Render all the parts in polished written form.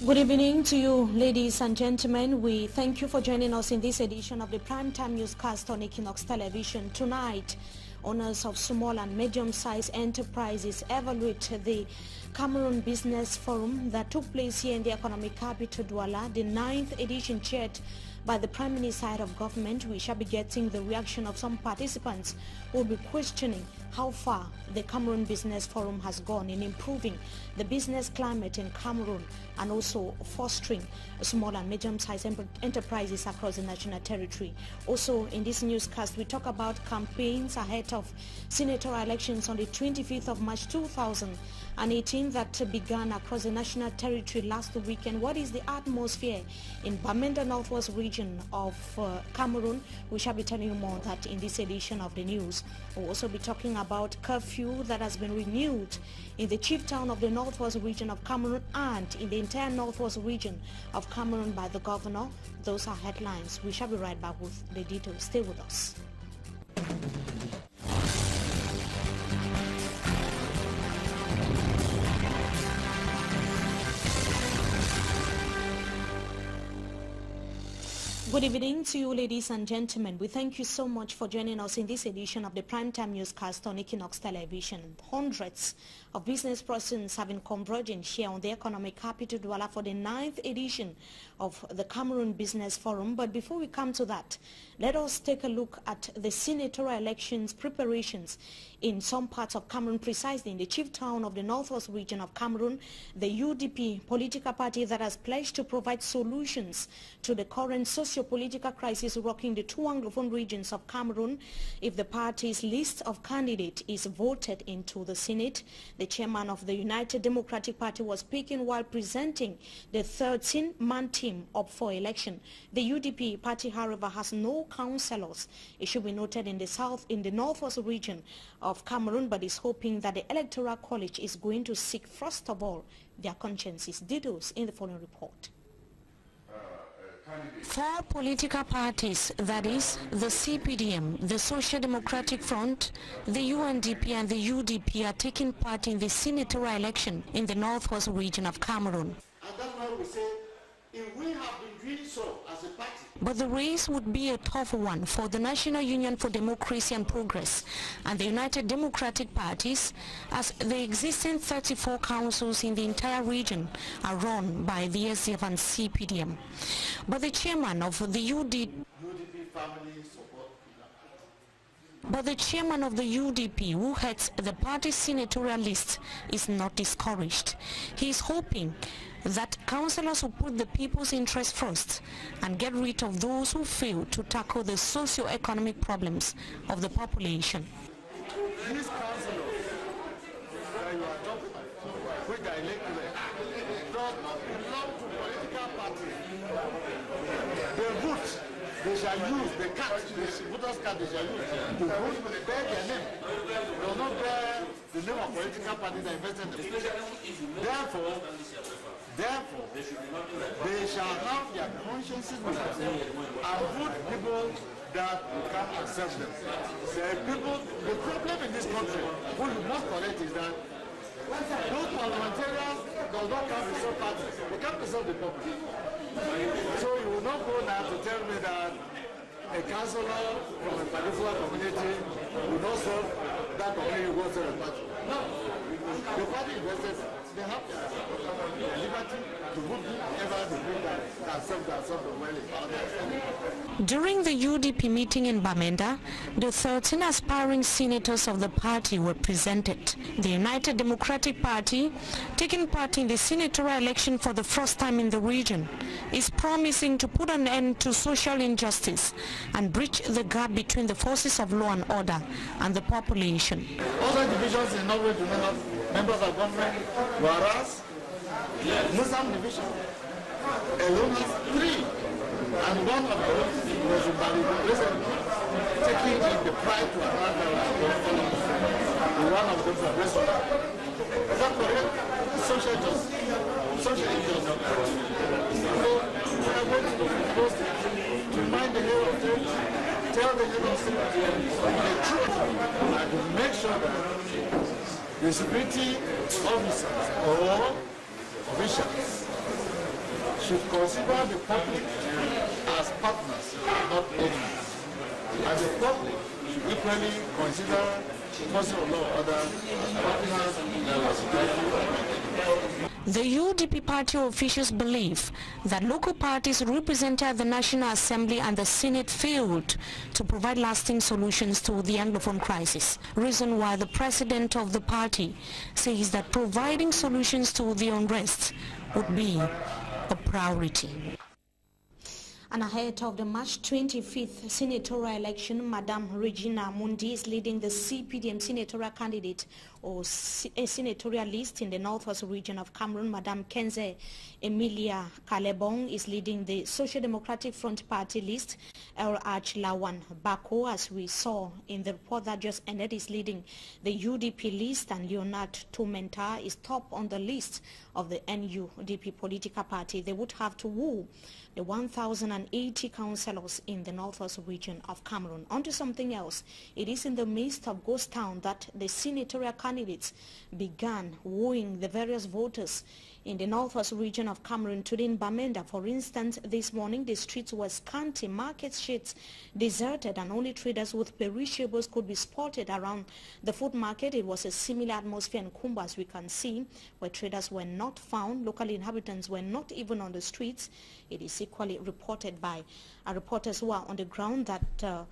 Good evening to you, ladies and gentlemen. We thank you for joining us in this edition of the Primetime Newscast on Equinoxe Television. Tonight, owners of small and medium-sized enterprises evaluate the Cameroon Business Forum that took place here in the economic capital, Douala, the 9th edition, chaired by the Prime Minister side of government. We shall be getting the reaction of some participants who will be questioning how far the Cameroon Business Forum has gone in improving the business climate in Cameroon and also fostering small and medium-sized enterprises across the national territory. Also in this newscast, we talk about campaigns ahead of senatorial elections on the 25th of March 2018 that began across the national territory last week, and what is the atmosphere in Bamenda Northwest region of Cameroon. We shall be telling you more of that in this edition of the news. We'll also be talking about curfew that has been renewed in the chief town of the Northwest region of Cameroon and in the entire Northwest region of Cameroon by the governor. Those are headlines. We shall be right back with the details. Stay with us. Good evening to you, ladies and gentlemen. We thank you so much for joining us in this edition of the Primetime Newscast on Equinoxe Television. Hundreds of business persons have been converging here on the economic capital, Douala, for the 9th edition of the Cameroon Business Forum. But before we come to that, let us take a look at the senatorial elections preparations in some parts of Cameroon, precisely in the chief town of the Northwest region of Cameroon. The UDP political party that has pledged to provide solutions to the current socio-political crisis rocking the two Anglophone regions of Cameroon. If the party's list of candidates is voted into the Senate, the chairman of the United Democratic Party was speaking while presenting the 13-man team up for election. The UDP party, however, has no councillors. It should be noted in the Northwest region of Cameroon, but is hoping that the Electoral College is going to seek, first of all, their consciences. Details in the following report. Four political parties, that is, the CPDM, the Social Democratic Front, the UNDP and the UDP, are taking part in the senatorial election in the Northwest region of Cameroon. And that's why we say, if we have been doing so as a party. But the race would be a tough one for the National Union for Democracy and Progress and the United Democratic Parties, as the existing 34 councils in the entire region are run by the SDF and CPDM. But the chairman of the UDP who heads the party's senatorial list is not discouraged. He is hoping that councillors will put the people's interest first and get rid of those who fail to tackle the socio-economic problems of the population. These councillors that you are talking about, which are elected, does not belong to political parties. The vote they shall use, the card, the voters card they shall use to vote, bear their name. They will not bear the name of political parties that invested in the future. Therefore, they shall have their consciences with us and vote people that can accept them. The problem in this country, what we must correct is that those parliamentarians do not come to serve parties, they come to serve the public. So you will not go now to tell me that a councillor from a particular community will not serve that community, will go serve a party. No. The party invested, they have their liberty to vote whoever they bring that serve them well. During the UDP meeting in Bamenda, the 13 aspiring senators of the party were presented. The United Democratic Party, taking part in the senatorial election for the first time in the region, is promising to put an end to social injustice and bridge the gap between the forces of law and order and the population. Other divisions in Norway do not have members of government, whereas Muslim division alone has 3. And one of them was in Bali recently, taking in the pride to another one of them from restaurant. Is that correct? Social justice. Social injustice. So we are going to post to remind the head of state, tell the head of state the truth, and to make sure that the security officers or officials should consider the public as partners, not enemies. And the public should equally consider forces of law and order as partners in our security. The UDP party officials believe that local parties represented at the National Assembly and the Senate failed to provide lasting solutions to the Anglophone crisis. Reason why the president of the party says that providing solutions to the unrest would be a priority. And ahead of the March 25th senatorial election, Madame Regina Mundi is leading the CPDM senatorial candidate or senatorial list in the northwest region of Cameroon. Madame Kenze Emilia Kalebong is leading the Social Democratic Front Party list. El Arch Lawan Bako, as we saw in the report that just ended, is leading the UDP list, and Leonard Tumenta is top on the list of the NUDP political party. They would have to woo the 1,080 councillors in the northwest region of Cameroon. On to something else. It is in the midst of ghost town that the senatorial candidates began wooing the various voters in the northwest region of Cameroon. Today in Bamenda, for instance, this morning the streets were scanty, market streets deserted, and only traders with perishables could be spotted around the food market. It was a similar atmosphere in Kumba, as we can see, where traders were not found. Local inhabitants were not even on the streets. It is equally reported by reporters who are on the ground that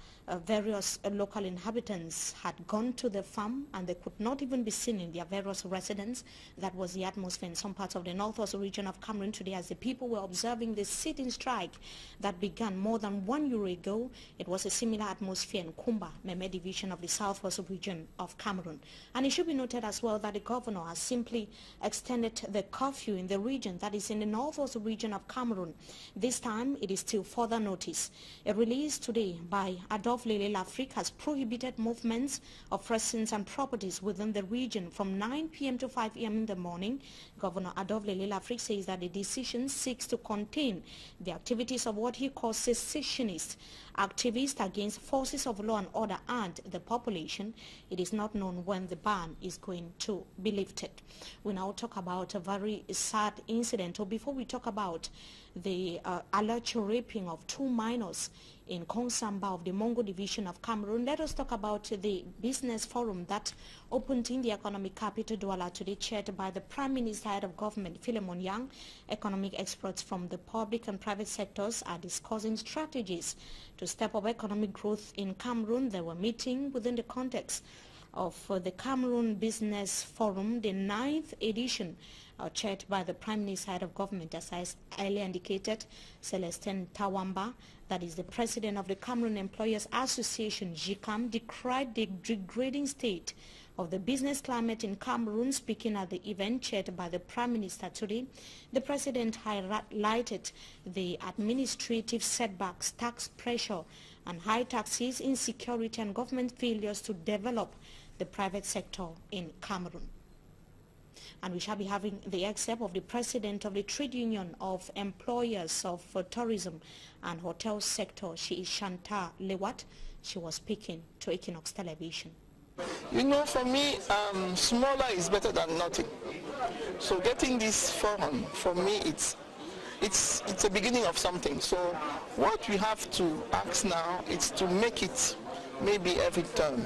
various local inhabitants had gone to the farm and they could not even be seen in their various residents. That was the atmosphere in some parts of the northwest region of Cameroon today as the people were observing the sit-in strike that began more than 1 year ago. It was a similar atmosphere in Kumba, Meme division of the southwest region of Cameroon. And it should be noted as well that the governor has simply extended the curfew in the region, that is in the northwest region of Cameroon. This time it is till further notice. A release today by Adolphe Lafrique has prohibited movements of persons and properties within the region from 9 p.m. to 5 a.m. in the morning. Governor Adolphe Lafrique says that the decision seeks to contain the activities of what he calls secessionists, activists against forces of law and order and the population. It is not known when the ban is going to be lifted. We now talk about a very sad incident, or before we talk about the alleged raping of 2 minors in Kongsamba of the Mongo division of Cameroon, let us talk about the business forum that opened in the economic capital Douala today, chaired by the Prime Minister, Head of Government, Philemon Yang. Economic experts from the public and private sectors are discussing strategies to step up economic growth in Cameroon. They were meeting within the context of the Cameroon Business Forum, the 9th edition, chaired by the Prime Minister, Head of Government, as I earlier indicated. Celestin Tawamba, that is the president of the Cameroon Employers Association, GCAM, decried the degrading state of the business climate in Cameroon. Speaking at the event chaired by the Prime Minister today, the president highlighted the administrative setbacks, tax pressure and high taxes, insecurity and government failures to develop the private sector in Cameroon. And we shall be having the excerpt of the president of the Trade Union of Employers of Tourism and Hotel Sector. She is Shanta Lewat. She was speaking to Equinoxe Television. You know, for me, smaller is better than nothing. So getting this forum, for me, it's a beginning of something. So what we have to ask now is to make it maybe every term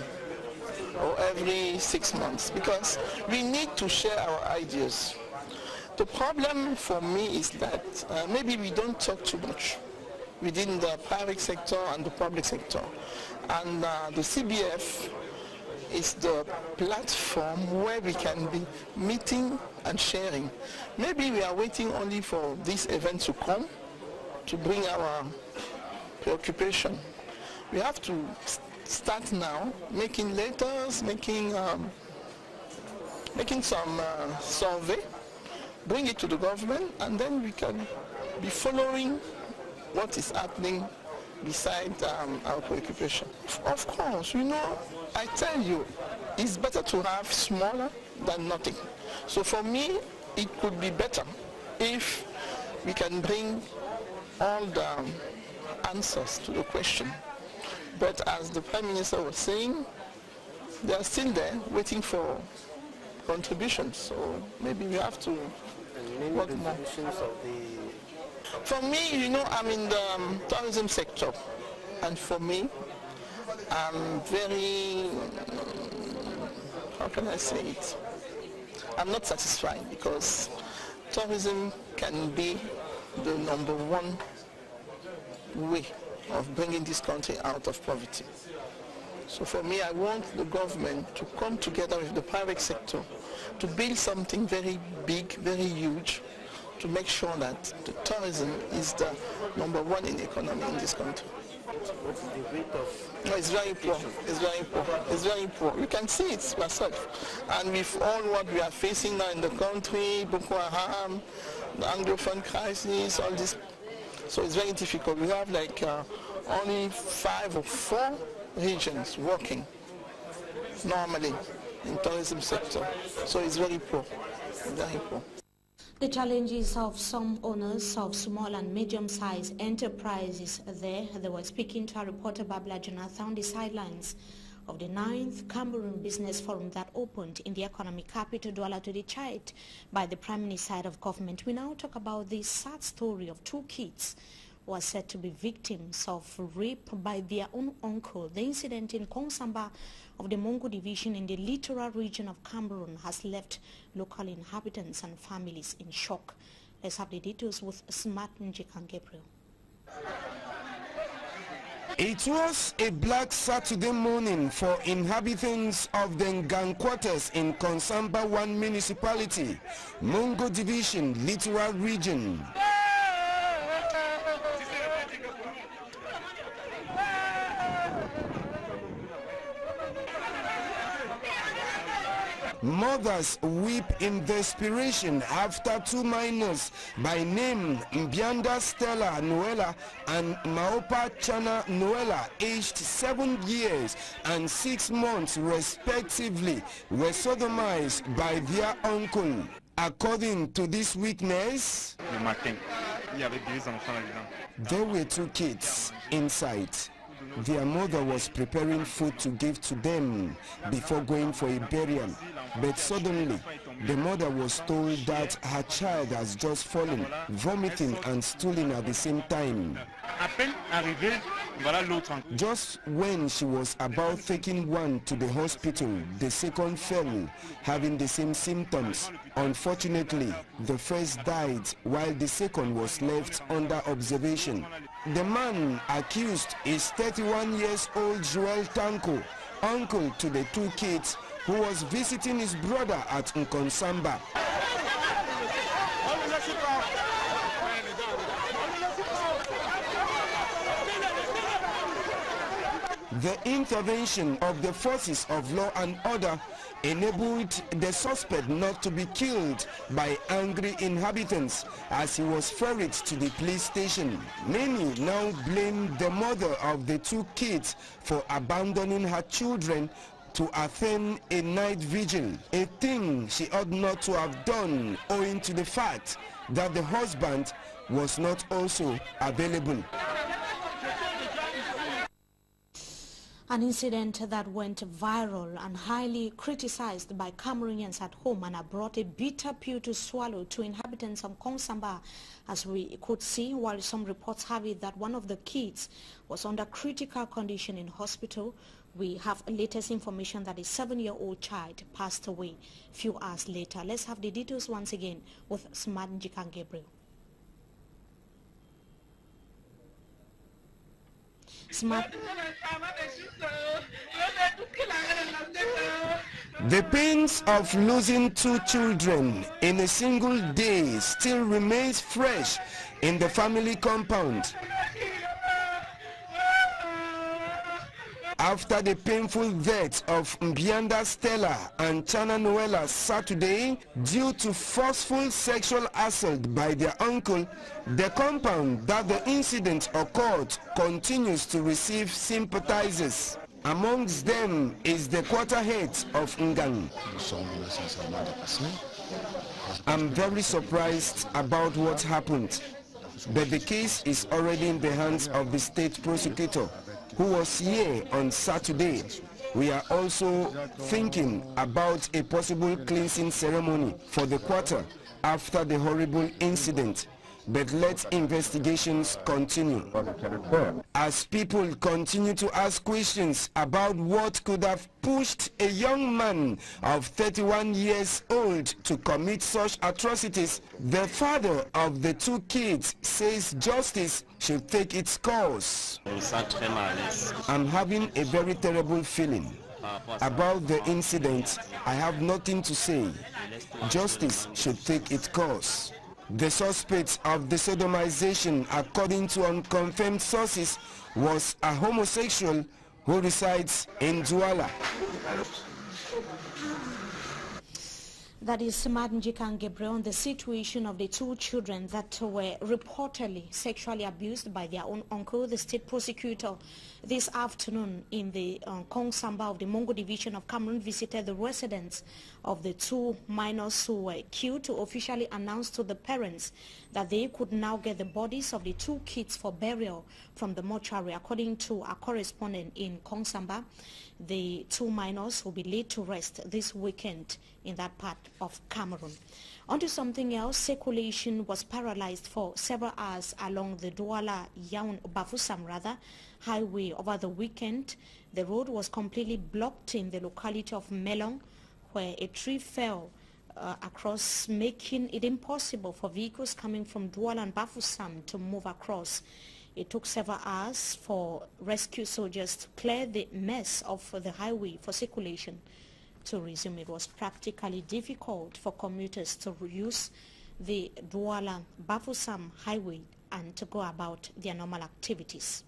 or every 6 months, because we need to share our ideas. The problem for me is that maybe we don't talk too much within the private sector and the public sector. And the CBF is the platform where we can be meeting and sharing. Maybe we are waiting only for this event to come to bring our preoccupation. We have to start now, making letters, making some survey, bring it to the government, and then we can be following what is happening beside our preoccupation. Of course, you know, I tell you, it's better to have smaller than nothing. So for me, it could be better if we can bring all the answers to the question. But as the Prime Minister was saying, they are still there waiting for contributions. So maybe we have to work more. Of the For me, you know, I'm in the tourism sector, and for me, I'm very, how can I say it? I'm not satisfied, because tourism can be the #1 way of bringing this country out of poverty. So for me, I want the government to come together with the private sector to build something very big, very huge, to make sure that the tourism is the #1 in economy in this country. What's the rate of... No, it's very poor. It's very poor. It's very poor. You can see it yourself. And with all what we are facing now in the country, Boko Haram, the Anglophone crisis, all this, so it's very difficult. We have like only 5 or 4 regions working normally in tourism sector. So it's very poor. Very poor. The challenges of some owners of small and medium-sized enterprises there. They were speaking to our reporter Babla Jonathan on the sidelines of the 9th Cameroon Business Forum that opened in the economic capital Douala to the chart by the Prime Minister side of government. We now talk about the sad story of 2 kids who are said to be victims of rape by their own uncle. The incident in Konsamba of the Mongo division in the littoral region of Cameroon has left local inhabitants and families in shock. Let's have the details with Smart Njikan Gabriel. It was a black Saturday morning for inhabitants of the Ngang quarters in Konsamba 1 municipality, Mongo division, littoral region. Mothers weep in desperation after 2 minors by name Mbianda Stella Noela and Maopa Chana Noela, aged 7 years and 6 months respectively, were sodomized by their uncle. According to this witness, there were 2 kids inside. Their mother was preparing food to give to them before going for a burial. But suddenly, the mother was told that her child has just fallen, vomiting and stooling at the same time. Just when she was about taking one to the hospital, the second fell, having the same symptoms. Unfortunately, the first died while the second was left under observation. The man accused is 31 years old Joel Tanko, uncle to the 2 kids, who was visiting his brother at Nkonsamba. The intervention of the forces of law and order enabled the suspect not to be killed by angry inhabitants as he was ferried to the police station. Many now blame the mother of the 2 kids for abandoning her children to attend a night vigil, a thing she ought not to have done owing to the fact that the husband was not also available. An incident that went viral and highly criticized by Cameroonians at home and brought a bitter pill to swallow to inhabitants of Konsamba, as we could see, while some reports have it that one of the kids was under critical condition in hospital. We have latest information that a 7-year-old child passed away a few hours later. Let's have the details once again with Smart Njikan Gabriel. The pains of losing 2 children in a single day still remains fresh in the family compound. After the painful death of Mbianda Stella and Chana Noela Saturday due to forceful sexual assault by their uncle, the compound that the incident occurred continues to receive sympathizers. Amongst them is the quarter head of Ngang. I'm very surprised about what happened, but the case is already in the hands of the state prosecutor, who was here on Saturday. We are also thinking about a possible cleansing ceremony for the quarter after the horrible incident. but let investigations continue. As people continue to ask questions about what could have pushed a young man of 31 years old to commit such atrocities, the father of the two kids says justice should take its course. I'm having a very terrible feeling. About the incident, I have nothing to say. Justice should take its course. The suspect of the sodomization, according to unconfirmed sources, was a homosexual who resides in Douala. That is Martin Jikan Gabriel on the situation of the two children that were reportedly sexually abused by their own uncle, the state prosecutor. This afternoon in the Kong Samba of the Mongo division of Cameroon visited the residence of the two minors who were killed to officially announce to the parents that they could now get the bodies of the two kids for burial from the mortuary. According to our correspondent in Kong Samba, the two minors will be laid to rest this weekend in that part of Cameroon. Onto something else, circulation was paralyzed for several hours along the Douala-Yaoundé-Bafoussam highway over the weekend. The road was completely blocked in the locality of Melong, where a tree fell across, making it impossible for vehicles coming from Douala and Bafoussam to move across. It took several hours for rescue soldiers to clear the mess of the highway for circulation to resume. It was practically difficult for commuters to use the Douala-Bafoussam highway and to go about their normal activities.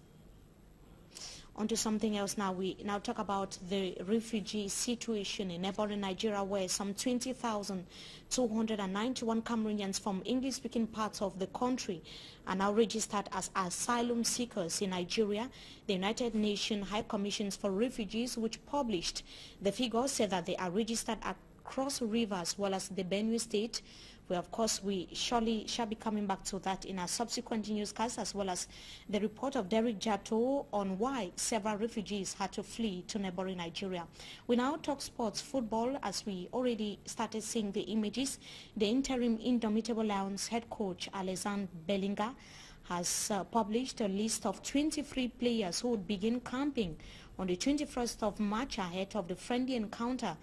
Onto something else now. We now talk about the refugee situation in neighboring Nigeria, where some 20,291 Cameroonians from English-speaking parts of the country are now registered as asylum seekers in Nigeria. The United Nations High Commission for Refugees, which published the figures, said that they are registered across rivers as well as the Benue State. Well, of course, we surely shall be coming back to that in our subsequent newscasts, as well as the report of Derek Jato on why several refugees had to flee to neighboring Nigeria. We now talk sports football, as we already started seeing the images. The interim Indomitable Lions head coach Alexandre Bellinga has published a list of 23 players who would begin camping on the 21st of March ahead of the friendly encounter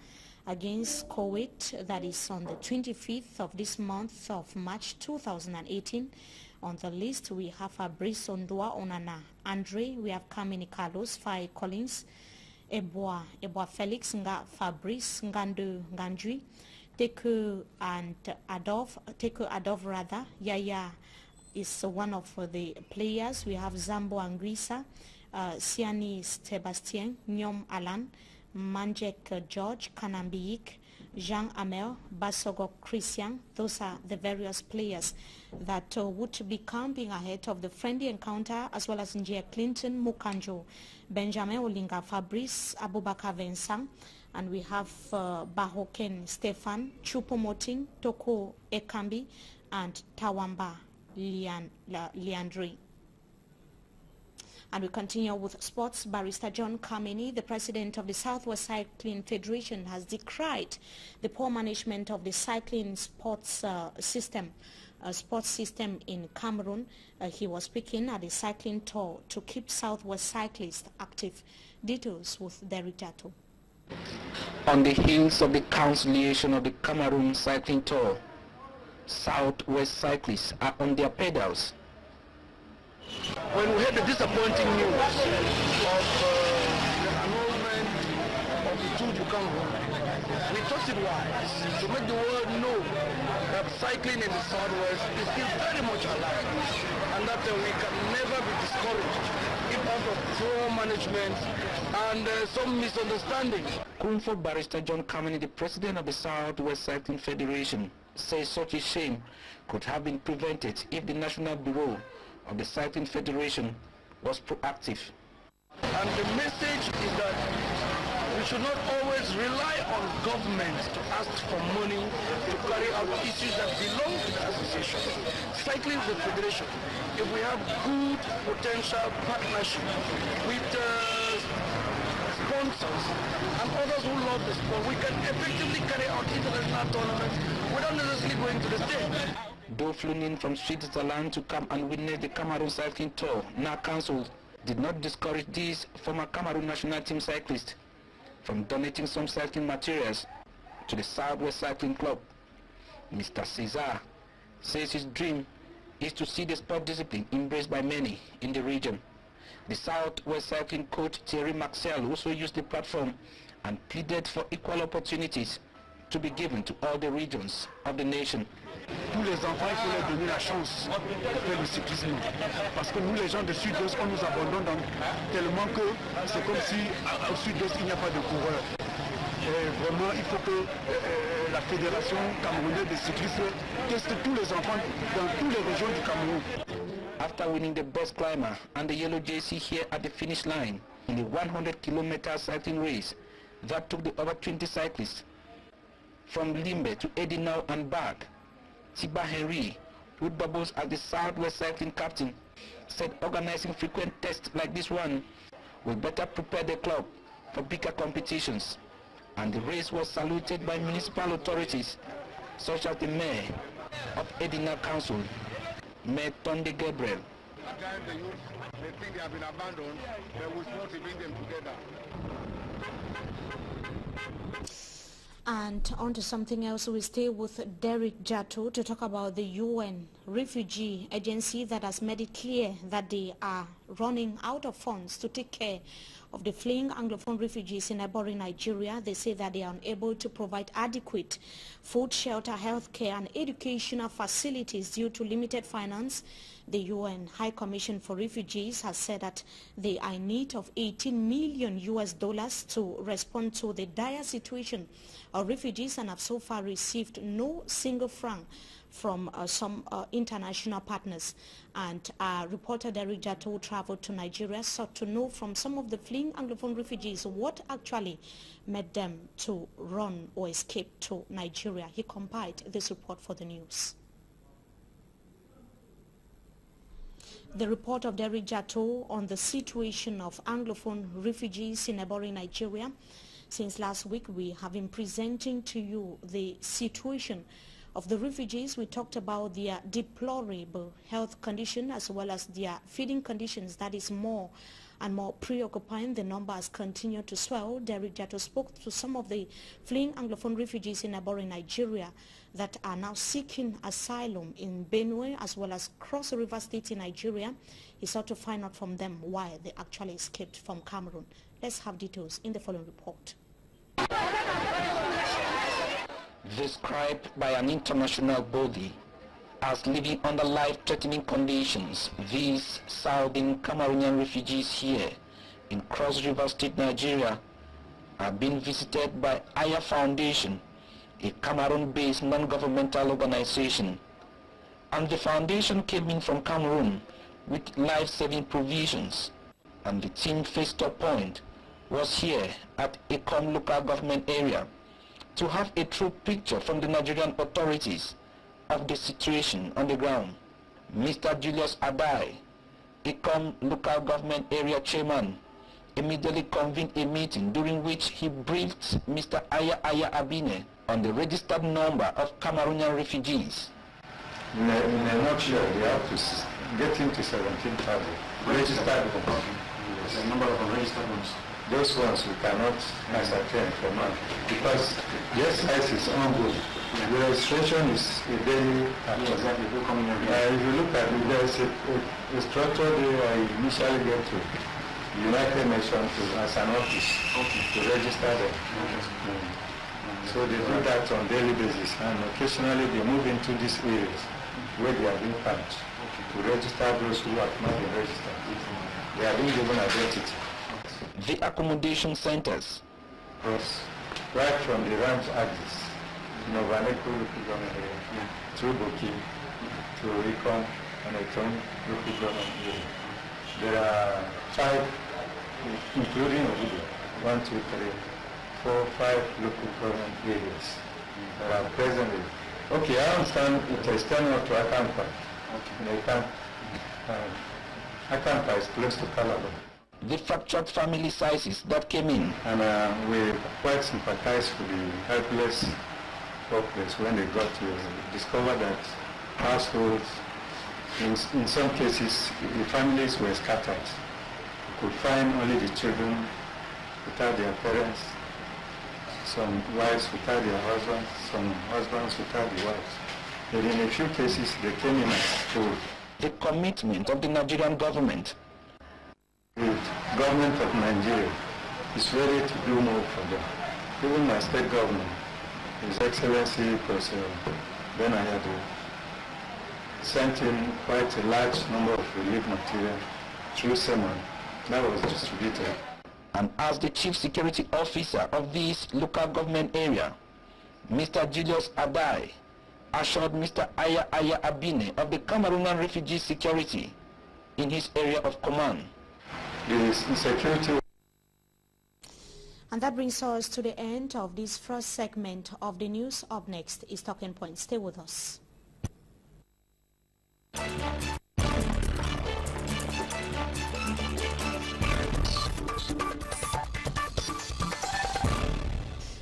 against Kuwait, that is on the 25th of this month of March 2018. On the list, we have Fabrice Ondua Onana, Andre, we have Kamini Carlos, Faye Collins, Eboa Felix, Fabrice Ngandu Ngandri, Teku Adov rather. Yaya is one of the players. We have Zambo Angrisa, Siani Sebastien, Nyom Alan, Manjek George, Kanambiik, Jean Amel, Basogo Christian. Those are the various players that would be camping ahead of the friendly encounter, as well as Njia Clinton, Mukanjo, Benjamin Olinga, Fabrice, Abubakar Vincent, and we have Bahoken Stefan, Chupomoting, Toko Ekambi, and Tawamba Leandri. And we continue with sports. Barrister John Kameni, the president of the Southwest Cycling Federation, has decried the poor management of the cycling sports system in Cameroon. He was speaking at the cycling tour to keep Southwest cyclists active. Details with Derek Jato. On the heels of the cancellation of the Cameroon cycling tour, Southwest cyclists are on their pedals. When we heard the disappointing news of the annulment of the Tour du Cameroon, we thought it wise to make the world know that cycling in the Southwest is still very much alive, and that we can never be discouraged if out of poor management and some misunderstandings. Kunfo Barrister John Kameni, the president of the Southwest Cycling Federation, says such a shame could have been prevented if the National Bureau of the Cycling Federation was proactive. And the message is that we should not always rely on government to ask for money to carry out issues that belong to the association. Cycling is a federation. If we have good potential partnership with sponsors and others who love the sport, we can effectively carry out international tournaments without necessarily going to the state. Though flown in from Switzerland to come and witness the Cameroon cycling tour, now cancelled, did not discourage these former Cameroon national team cyclists from donating some cycling materials to the Southwest Cycling Club. Mr. Cesar says his dream is to see the sport discipline embraced by many in the region. The Southwest Cycling coach Thierry Marcel also used the platform and pleaded for equal opportunities to be given to all the regions of the nation. Tous les enfants, il faut leur donner la chance de faire le cyclisme. Parce que nous, les gens de Sud-Ouest, on nous abandonne tellement que c'est comme si au Sud-Ouest, il n'y a pas de coureurs. Et vraiment, il faut que la Fédération camerounaise de cyclisme teste tous les enfants dans toutes les régions du Cameroun. After winning the best climber and the yellow jersey here at the finish line in the 100-kilometer cycling race that took the over 20 cyclists from Limbe to Edinau and back, Tiba Henry, who doubles as the Southwest Cycling captain, said organizing frequent tests like this one will better prepare the club for bigger competitions. And the race was saluted by municipal authorities such as the mayor of Edinau Council, Mayor Tonde Gabriel. At times the youth, they think they have been abandoned, but we want to bring them together. And on to something else, we stay with Derek Jato to talk about the UN Refugee Agency that has made it clear that they are running out of funds to take care of the fleeing Anglophone refugees in neighboring Nigeria. They say that they are unable to provide adequate food, shelter, healthcare and educational facilities due to limited finance. The UN High Commission for Refugees has said that they are in need of $18 million to respond to the dire situation of refugees and have so far received no single franc from some international partners. And reporter Derek Jato traveled to Nigeria, sought to know from some of the fleeing Anglophone refugees what actually made them to run or escape to Nigeria. He compiled this report for the news. The report of Derek Jato on the situation of Anglophone refugees in neighboring Nigeria. Since last week, we have been presenting to you the situation of the refugees. We talked about their deplorable health condition as well as their feeding conditions that is more and more preoccupying. The numbers continue to swell. Derek Jato spoke to some of the fleeing Anglophone refugees in neighboring Nigeria that are now seeking asylum in Benue as well as Cross River State in Nigeria. He sought to find out from them why they actually escaped from Cameroon. Let's have details in the following report. Described by an international body as living under life-threatening conditions, these southern Cameroonian refugees here in Cross River State, Nigeria, are being visited by Aya Foundation, a Cameroon-based non-governmental organization. And the foundation came in from Cameroon with life-saving provisions, and the team first stop point was here at Equinoxe local government area to have a true picture from the Nigerian authorities of the situation on the ground. Mr. Julius Adai, Equinoxe local government area chairman, immediately convened a meeting during which he briefed Mr. Aya Abine on the registered number of Cameroonian refugees. In a nutshell, they have to get into 17,000 registered ones. The number of registered ones. Those ones we cannot ascertain for now because the exercise is ongoing. The registration is a daily activity. If you look at it, there is a structure there I initially get to United Nations as an office to register them. So they do that on a daily basis, and occasionally they move into these areas where they are being found to register those who have not been registered. They are being given identity. The accommodation centers, right from the ranch axis, Novaneko local government area, through Boki, to Equinoxe and Equinoxe local government area. There are 5, including Obudu, 1, 2, 3, 4, 5 local government areas that are presently. Okay, I understand it is turning up to Akampa. Akampa is close to Calabar. The fractured family sizes that came in. And we quite sympathize with the helpless populace when they got to discover that households. In some cases, the families were scattered. You could find only the children without their parents, some wives without their husbands, some husbands without the wives. But in a few cases, they came in as full. The commitment of the Nigerian government. The government of Nigeria is ready to do more for them. Even my state government, His Excellency Professor Benayadu, sent in quite a large number of relief material through SEMAN that was distributed. And as the chief security officer of this local government area, Mr. Julius Adai assured Mr. Aya Abine of the Cameroonian refugee security in his area of command. The insecurity. And that brings us to the end of this first segment of the news. Up next is Talking Point. Stay with us.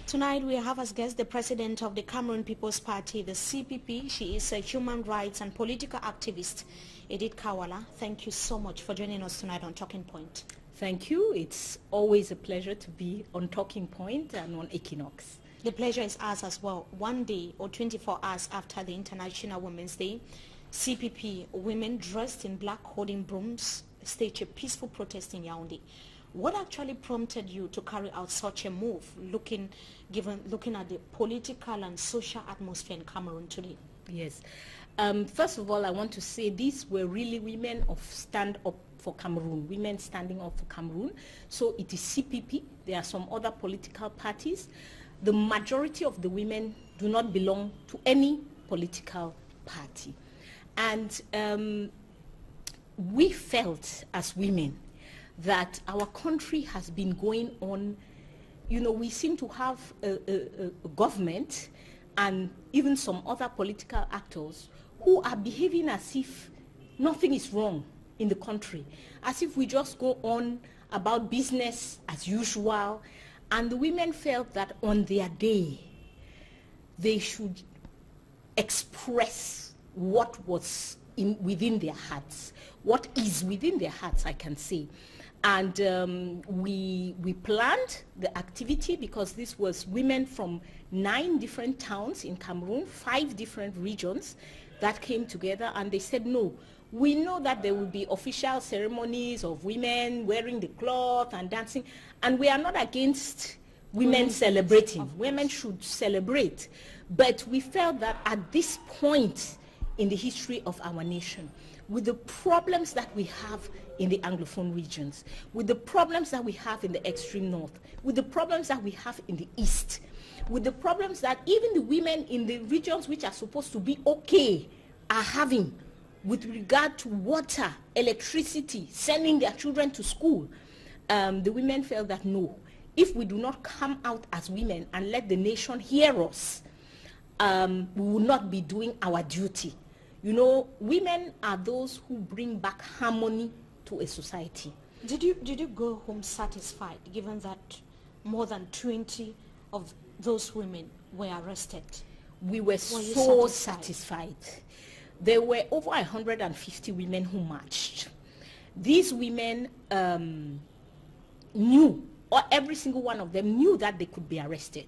Tonight we have as guest the president of the Cameroon People's Party, the CPP. She is a human rights and political activist, Edith Kawala. Thank you so much for joining us tonight on Talking Point. Thank you. It's always a pleasure to be on Talking Point and on Equinoxe. The pleasure is ours as well. One day or 24 hours after the International Women's Day, CPP women dressed in black holding brooms staged a peaceful protest in Yaoundé. What actually prompted you to carry out such a move, looking at the political and social atmosphere in Cameroon today? Yes. First of all, I want to say these were really women of stand up for Cameroon, women standing up for Cameroon. So it is CPP. There are some other political parties. The majority of the women do not belong to any political party. And we felt as women that our country has been going on, you know, we seem to have a government and even some other political actors who are behaving as if nothing is wrong in the country, as if we just go on about business as usual. And the women felt that on their day, they should express what was within their hearts, what is within their hearts, I can say. And we planned the activity because this was women from 9 different towns in Cameroon, 5 different regions that came together, and they said, no, we know that there will be official ceremonies of women wearing the cloth and dancing, and we are not against women celebrating. Women should celebrate. But we felt that at this point in the history of our nation, with the problems that we have in the Anglophone regions, with the problems that we have in the extreme north, with the problems that we have in the east, with the problems that even the women in the regions which are supposed to be okay are having with regard to water, electricity, sending their children to school, the women felt that no, if we do not come out as women and let the nation hear us, we will not be doing our duty. You know, women are those who bring back harmony to a society. Did you go home satisfied, given that more than 20 of those women were arrested? We were so satisfied. There were over 150 women who marched. These women knew, or every single one of them knew that they could be arrested.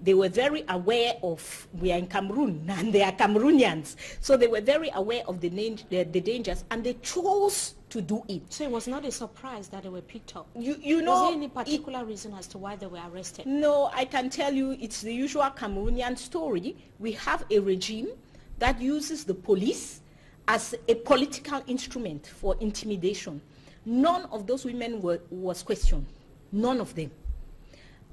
They were very aware of, we are in Cameroon and they are Cameroonians, so they were very aware of the dangers, and they chose to do it. So it was not a surprise that they were picked up? You know, was there any particular reason as to why they were arrested? No, I can tell you it's the usual Cameroonian story. We have a regime that uses the police as a political instrument for intimidation. None of those women was questioned. None of them.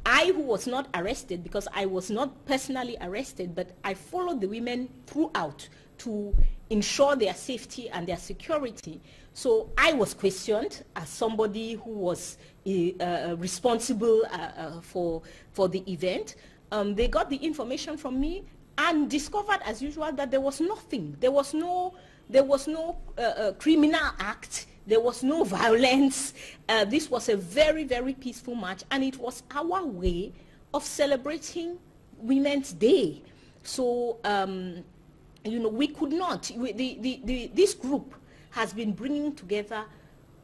I, who was not arrested, because I was not personally arrested, but I followed the women throughout to ensure their safety and their security. So I was questioned as somebody who was responsible for the event. They got the information from me and discovered, as usual, that there was nothing. There was no criminal act. There was no violence. This was a very, very peaceful march, and it was our way of celebrating Women's Day. So we could not. This group has been bringing together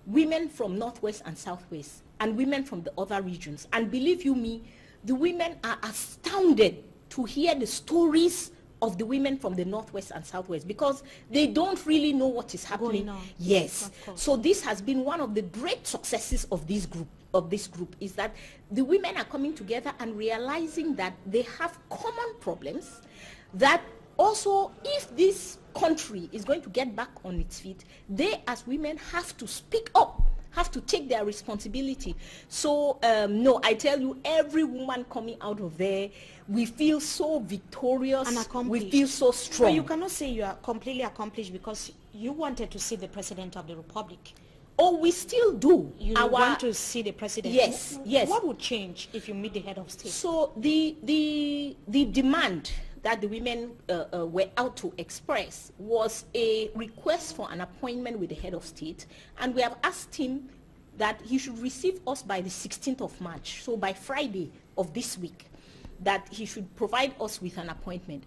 women from Northwest and Southwest and women from the other regions. And believe you me, the women are astounded to hear the stories of the women from the Northwest and Southwest, because they don't really know what is happening. Yes. So this has been one of the great successes of this group, is that the women are coming together and realizing that they have common problems, that also if this country is going to get back on its feet, they as women have to speak up, have to take their responsibility. So no, I tell you, every woman coming out of there, we feel so victorious and accomplished. We feel so strong. But you cannot say you are completely accomplished, because you wanted to see the President of the Republic. Oh, we still do. You want to see the President? Yes, yes. What would change if you meet the head of state? So the demand that the women were out to express was a request for an appointment with the head of state, and we have asked him that he should receive us by the 16th of March, so by Friday of this week, that he should provide us with an appointment.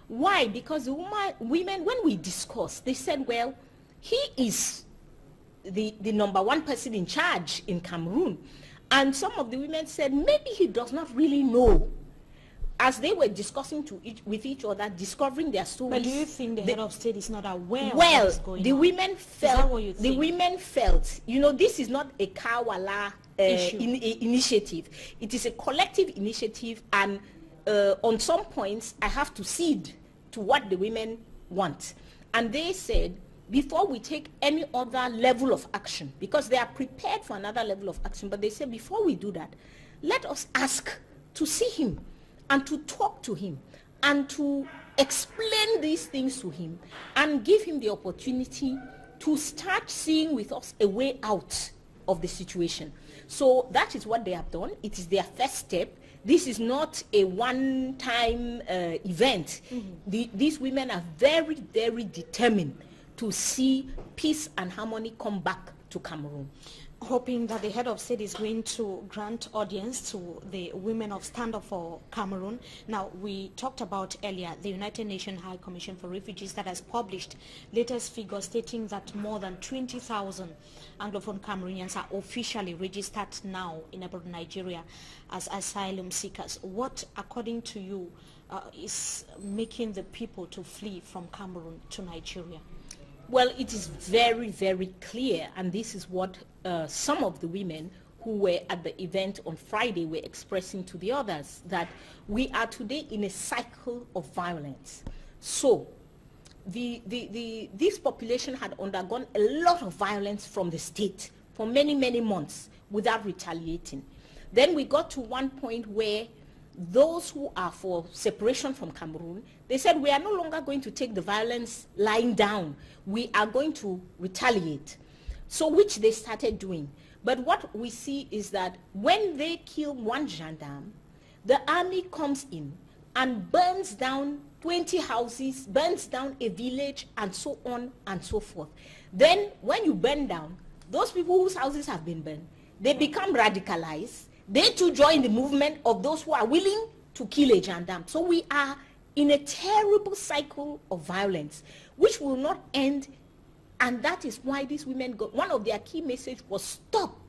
Why? Because the women, when we discussed, they said, well, he is the number one person in charge in Cameroon. And some of the women said, maybe he does not really know. As they were discussing with each other, discovering their stories. But do you think the head of state is not aware of what is going on? Women felt, the women felt, this is not a Kawala initiative. It is a collective initiative, and on some points, I have to cede to what the women want. And they said, before we take any other level of action, because they are prepared for another level of action, but they said, before we do that, let us ask to see him and to talk to him and to explain these things to him and give him the opportunity to start seeing with us a way out of the situation. So that is what they have done. It is their first step. This is not a one-time event. These women are very, very determined to see peace and harmony come back to Cameroon. Hoping that the head of state is going to grant audience to the women of Stand Up for Cameroon. Now, we talked about earlier the United Nations High Commission for Refugees that has published latest figures stating that more than 20,000 Anglophone Cameroonians are officially registered now in abroad Nigeria as asylum seekers. What, according to you, is making the people to flee from Cameroon to Nigeria? Well, it is very, very clear, and this is what some of the women who were at the event on Friday were expressing to the others, that we are today in a cycle of violence. So this population had undergone a lot of violence from the state for many, many months without retaliating. Then we got to one point where those who are for separation from Cameroon, they said, we are no longer going to take the violence lying down. We are going to retaliate. So which they started doing. But what we see is that when they kill one gendarme, the army comes in and burns down 20 houses, burns down a village, and so on and so forth. Then when you burn down, those people whose houses have been burned, they become radicalized. They too join the movement of those who are willing to kill a gendarme. So we are in a terrible cycle of violence, which will not end. And that is why these women got, one of their key messages was stop.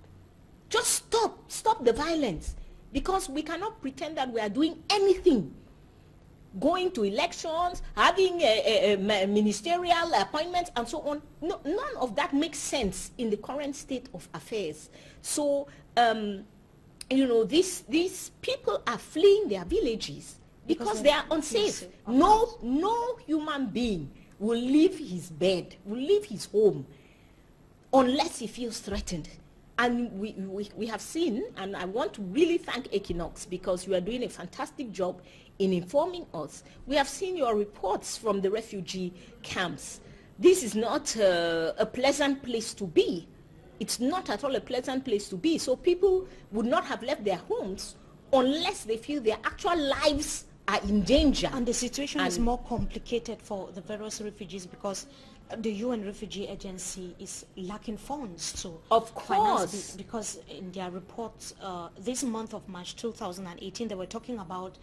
Just stop the violence. Because we cannot pretend that we are doing anything. Going to elections, having ministerial appointments and so on. No, none of that makes sense in the current state of affairs. So, these people are fleeing their villages because they are unsafe. No human being will leave his bed, will leave his home, unless he feels threatened. And we have seen, and I want to really thank Equinoxe, because you are doing a fantastic job in informing us. We have seen your reports from the refugee camps. This is not a pleasant place to be. It's not at all a pleasant place to be. So people would not have left their homes unless they feel their actual lives are in danger. And the situation is more complicated for the various refugees because the UN Refugee Agency is lacking funds to finance, because in their reports this month of March 2018 they were talking about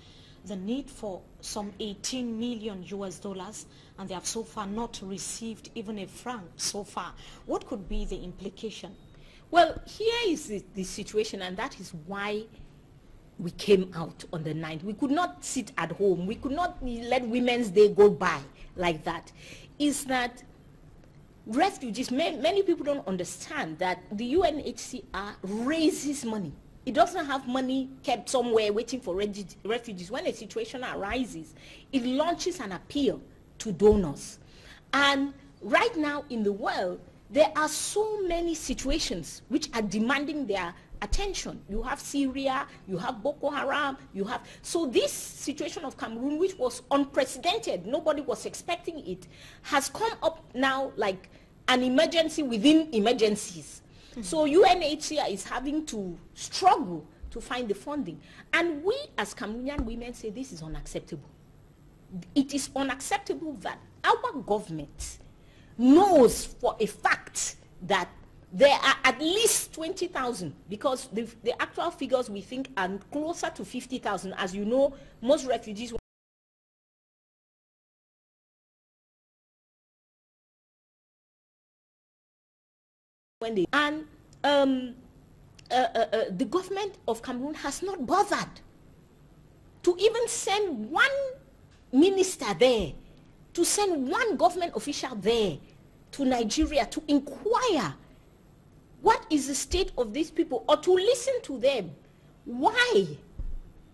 the need for some 18 million US dollars, and they have so far not received even a franc so far. What could be the implication? Well, here is the situation, and that is why we came out on the 9th. We could not sit at home. We could not let Women's Day go by like that. Is that refugees, many people don't understand that the UNHCR raises money. It doesn't have money kept somewhere waiting for refugees. When a situation arises, it launches an appeal to donors. And right now in the world, there are so many situations which are demanding their attention. You have Syria, you have Boko Haram, so this situation of Cameroon, which was unprecedented, nobody was expecting it, has come up now like an emergency within emergencies. So UNHCR is having to struggle to find the funding. And we as Cameroonian women say this is unacceptable. It is unacceptable that our government knows for a fact that there are at least 20,000, because the actual figures we think are closer to 50,000. As you know, most refugees the government of Cameroon has not bothered to even send one minister there, to send one government official there to Nigeria to inquire what is the state of these people, or to listen to them. Why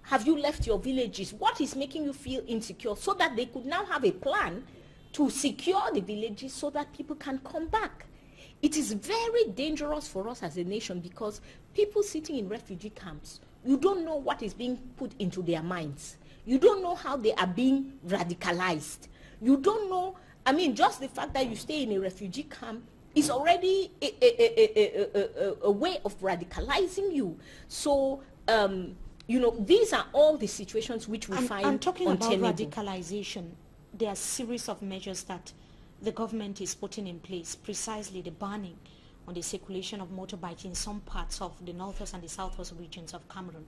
have you left your villages? What is making you feel insecure? So that they could now have a plan to secure the villages so that people can come back. It is very dangerous for us as a nation, because people sitting in refugee camps, you don't know what is being put into their minds. You don't know how they are being radicalized. You don't know, I mean, just the fact that you stay in a refugee camp is already a way of radicalizing you. So, you know, these are all the situations which we find I'm talking untenable. about radicalization. There are a series of measures that the government is putting in place, precisely the banning on the circulation of motorbikes in some parts of the northwest and the southwest regions of Cameroon.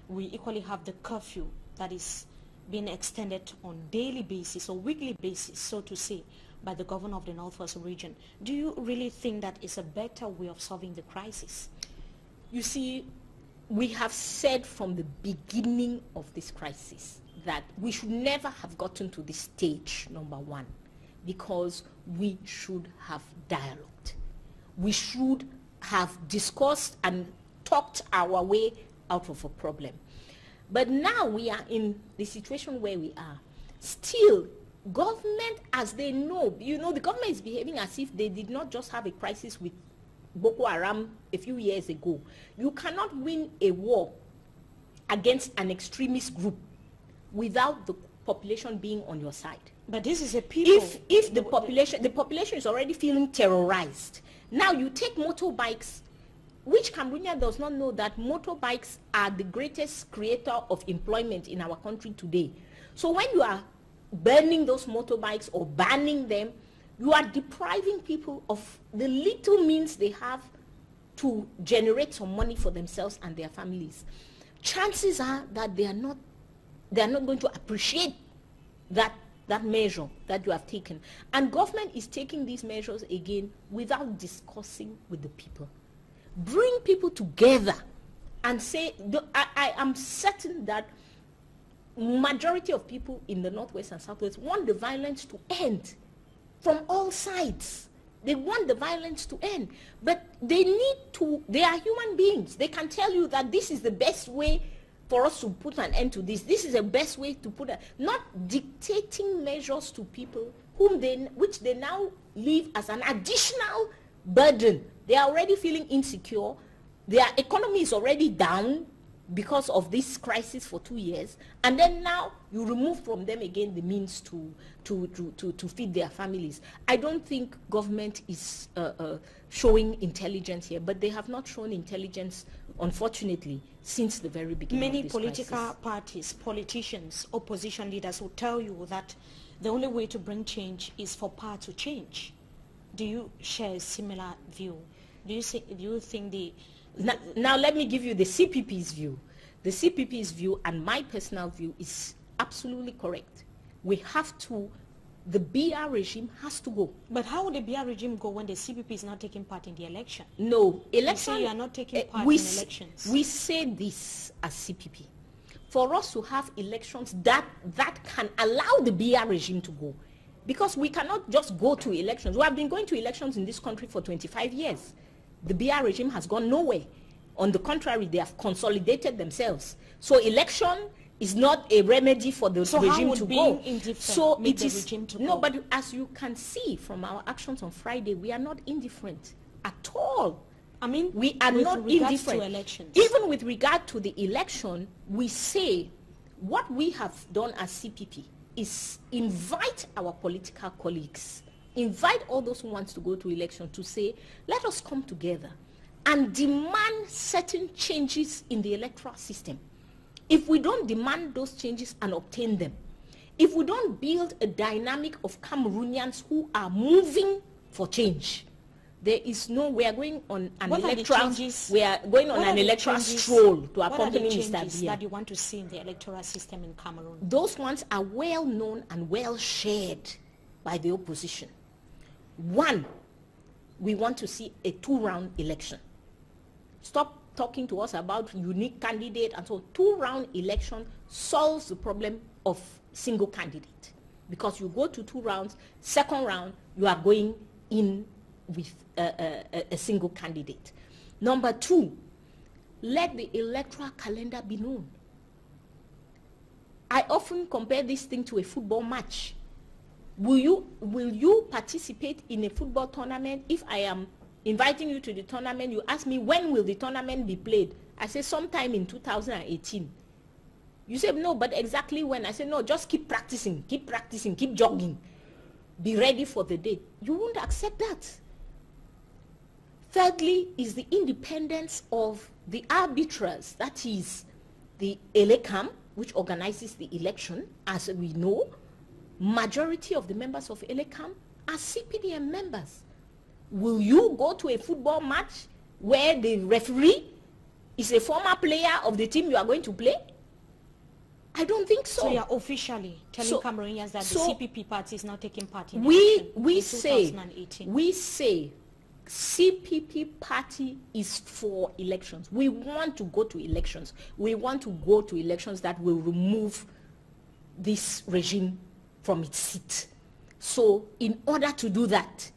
We equally have the curfew that is being extended on daily basis or weekly basis, so to say, by the governor of the northwest region. Do you really think that is a better way of solving the crisis? You see, we have said from the beginning of this crisis that we should never have gotten to this stage, number one, because we should have dialogued. We should have discussed and talked our way out of a problem. But now we are in the situation where we are. Still, government, as they know, you know, the government is behaving as if they did not just have a crisis with Boko Haram a few years ago. You cannot win a war against an extremist group without the population being on your side. But this is a people. If the population is already feeling terrorized, now you take motorbikes, which Cameroonian does not know that motorbikes are the greatest creator of employment in our country today. So when you are burning those motorbikes or banning them, you are depriving people of the little means they have to generate some money for themselves and their families. Chances are that they are not going to appreciate that measure that you have taken. And government is taking these measures again without discussing with the people. Bring people together and say, I am certain that majority of people in the northwest and southwest want the violence to end from all sides. They want the violence to end, but they are human beings. They can tell you that this is the best way for us to put an end to this. This is the best way to put it. Not dictating measures to people which they now leave as an additional burden. They are already feeling insecure. Their economy is already down because of this crisis for 2 years, and then now you remove from them again the means to feed their families. I don't think government is showing intelligence here, but they have not shown intelligence, unfortunately, since the very beginning. Many of this political crisis. parties, politicians, opposition leaders will tell you that the only way to bring change is for power to change. Do you share a similar view? Do you think the... Now let me give you the CPP's view. The CPP's view and my personal view is absolutely correct. We have to, the BR regime has to go. But how would the BR regime go when the CPP is not taking part in the election? No, election. You say you are not taking part in elections. We say this as CPP. For us to have elections that can allow the BR regime to go. Because we cannot just go to elections. We have been going to elections in this country for 25 years. The BR regime has gone nowhere. On the contrary, they have consolidated themselves. So election is not a remedy for the regime to go. So it is no, but as you can see from our actions on Friday, we are not indifferent at all. I mean, we are not indifferent. To elections. Even with regard to the election, we say what we have done as CPP is invite our political colleagues, invite all those who want to go to election to say, let us come together and demand certain changes in the electoral system. If we don't demand those changes and obtain them, if we don't build a dynamic of Cameroonians who are moving for change, there is no, we are going on an electoral, we are going on an electoral stroll to accompany Mr. Biya. That you want to see in the electoral system in Cameroon? Those ones are well known and well shared by the opposition. One, we want to see a two-round election. Stop talking to us about unique candidate and so two-round election solves the problem of single candidate. Because you go to 2 rounds, second round, you are going in with a single candidate. Number 2, let the electoral calendar be known. I often compare this thing to a football match. Will you participate in a football tournament? If I am inviting you to the tournament, you ask me when will the tournament be played? I say sometime in 2018. You say no, but exactly when? I say no, just keep practicing, keep jogging. Be ready for the day. You won't accept that. Thirdly is the independence of the arbiters, that is the ELECAM, which organizes the election. As we know, majority of the members of ELECAM are CPDM members. Will you go to a football match where the referee is a former player of the team you are going to play? I don't think so. So you are officially telling Cameroonians that the CPP party is not taking part in we 2018. We say CPP party is for elections. We want to go to elections. We want to go to elections that will remove this regime from its seat. So in order to do that,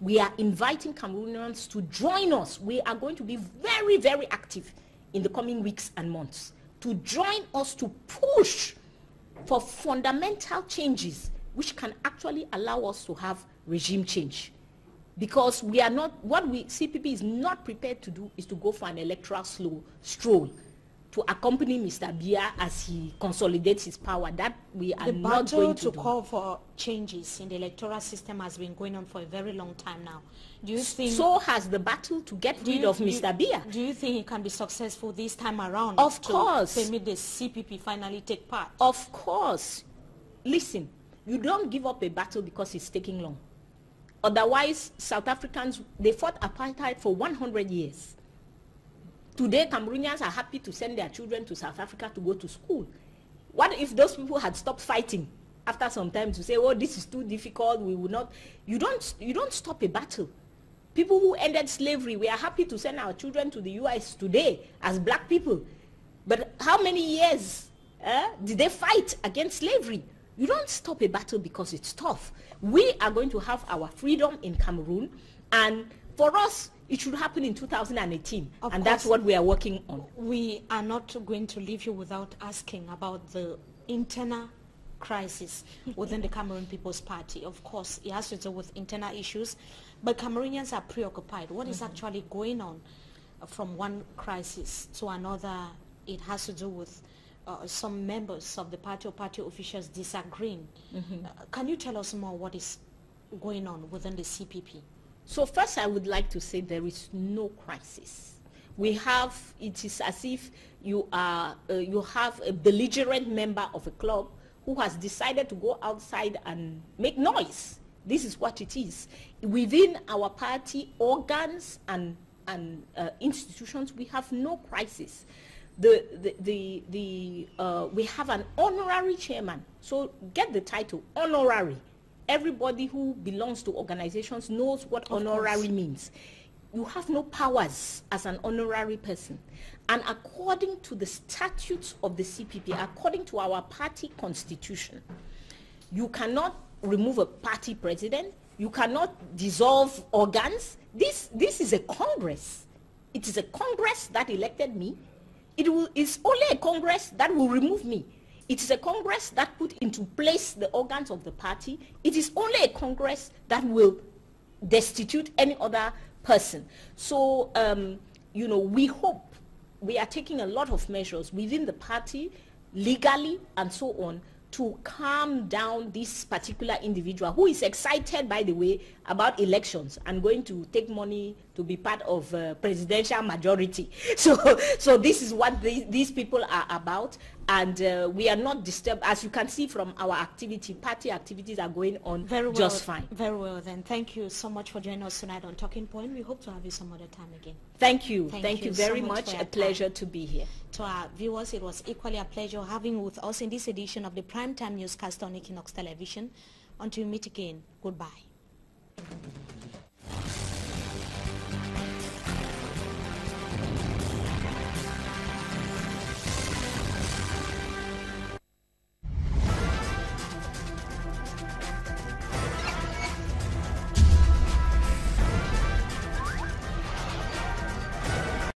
we are inviting Cameroonians to join us. We are going to be very, very active in the coming weeks and months to join us to push for fundamental changes which can actually allow us to have regime change. Because we are not, what CPP is not prepared to do is to go for an electoral stroll to accompany Mr. Biya as he consolidates his power. That we are not going to do. The battle to call for changes in the electoral system has been going on for a very long time now. Do you think so has the battle to get rid of Mr. Biya? Do you think he can be successful this time around? Of course. To permit the CPP finally take part? Of course. Listen, you don't give up a battle because it's taking long. Otherwise, South Africans, they fought apartheid for 100 years. Today, Cameroonians are happy to send their children to South Africa to go to school. What if those people had stopped fighting after some time to say, oh, this is too difficult, we will not. You don't stop a battle. People who ended slavery, we are happy to send our children to the US today as black people. But how many years did they fight against slavery? You don't stop a battle because it's tough. We are going to have our freedom in Cameroon, and for us, it should happen in 2018, and that's what we are working on. We are not going to leave you without asking about the internal crisis within the Cameroon People's Party. Of course, it has to do with internal issues, but Cameroonians are preoccupied. What is actually going on from one crisis to another? It has to do with some members of the party or party officials disagreeing. Can you tell us more what is going on within the CPP? So first I would like to say there is no crisis. We have, it is as if you have a belligerent member of a club who has decided to go outside and make noise. This is what it is. Within our party organs and institutions, we have no crisis. we have an honorary chairman. So get the title, honorary. Everybody who belongs to organizations knows what honorary means. You have no powers as an honorary person. And according to the statutes of the CPP, according to our party constitution, you cannot remove a party president. You cannot dissolve organs. This is a Congress. It is a Congress that elected me. It's only a Congress that will remove me. It is a Congress that put into place the organs of the party. It is only a Congress that will destitute any other person. So, you know, we hope, we are taking a lot of measures within the party, legally and so on, to calm down this particular individual who is excited, by the way, about elections and going to take money to be part of presidential majority. So this is what these people are about, and we are not disturbed. As you can see from our activity, party activities are going on just fine. Very well then. Thank you so much for joining us tonight on Talking Point. We hope to have you some other time again. Thank you. Thank you very so much. A pleasure to be here. To our viewers, it was equally a pleasure having you with us in this edition of the Primetime Newscast on Equinoxe Television. Until we meet again, goodbye.